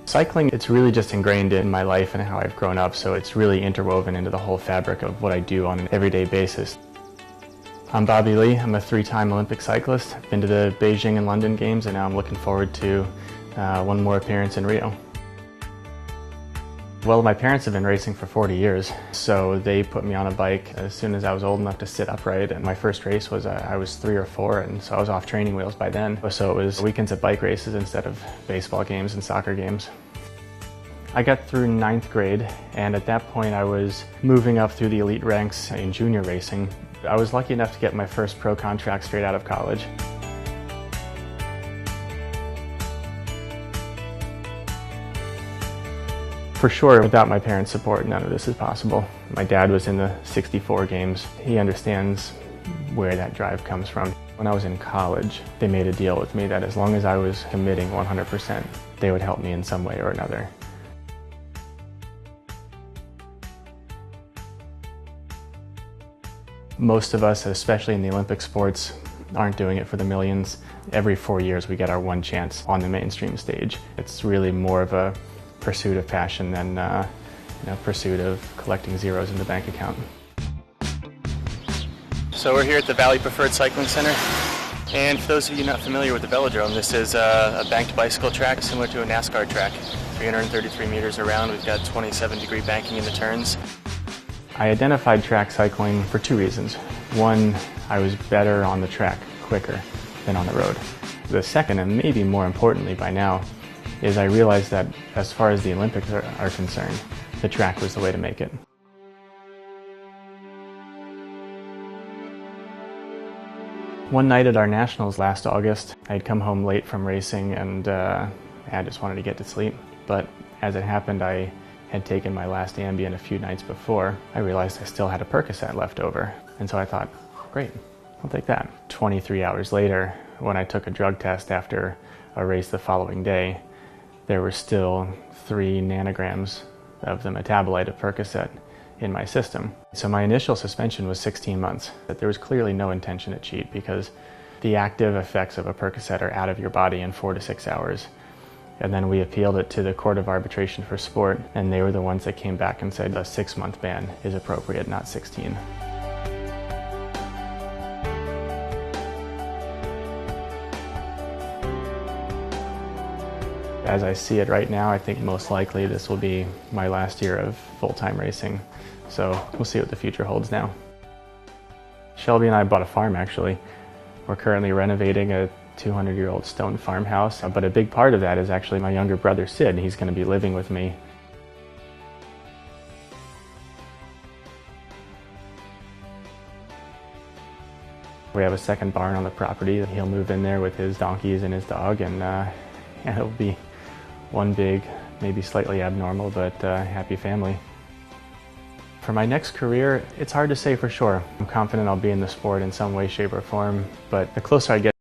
Cycling, it's really just ingrained in my life and how I've grown up, so it's really interwoven into the whole fabric of what I do on an everyday basis. I'm Bobby Lee. I'm a three-time Olympic cyclist. I've been to the Beijing and London Games, and now I'm looking forward to one more appearance in Rio. Well, my parents have been racing for 40 years, so they put me on a bike as soon as I was old enough to sit upright. And my first race was I was 3 or 4, and so I was off training wheels by then. So it was weekends at bike races instead of baseball games and soccer games. I got through 9th grade, and at that point I was moving up through the elite ranks in junior racing. I was lucky enough to get my first pro contract straight out of college. For sure, without my parents' support, none of this is possible. My dad was in the 64 games. He understands where that drive comes from. When I was in college, they made a deal with me that as long as I was committing 100%, they would help me in some way or another. Most of us, especially in the Olympic sports, aren't doing it for the millions. Every 4 years we get our one chance on the mainstream stage. It's really more of a pursuit of passion than pursuit of collecting zeros in the bank account. So we're here at the Valley Preferred Cycling Center, and for those of you not familiar with the velodrome, this is a banked bicycle track similar to a NASCAR track. 333 meters around, we've got 27-degree banking in the turns. I identified track cycling for 2 reasons. One, I was better on the track quicker than on the road. The second, and maybe more importantly by now, is I realized that as far as the Olympics are concerned, the track was the way to make it. One night at our nationals last August, I had come home late from racing and I just wanted to get to sleep. But as it happened, I had taken my last Ambien a few nights before. I realized I still had a Percocet left over. And so I thought, great, I'll take that. 23 hours later, when I took a drug test after a race the following day, there were still 3 nanograms of the metabolite of Percocet in my system. So my initial suspension was 16 months. But there was clearly no intention to cheat because the active effects of a Percocet are out of your body in 4 to 6 hours. And then we appealed it to the Court of Arbitration for Sport, and they were the ones that came back and said a 6-month ban is appropriate, not 16. As I see it right now, I think most likely this will be my last year of full-time racing. So we'll see what the future holds now. Shelby and I bought a farm, actually. We're currently renovating a 200-year-old stone farmhouse, but a big part of that is actually my younger brother, Sid. He's going to be living with me. We have a second barn on the property. He'll move in there with his donkeys and his dog, and it'll be one big, maybe slightly abnormal, but happy family. For my next career, it's hard to say for sure. I'm confident I'll be in the sport in some way, shape, or form, but the closer I get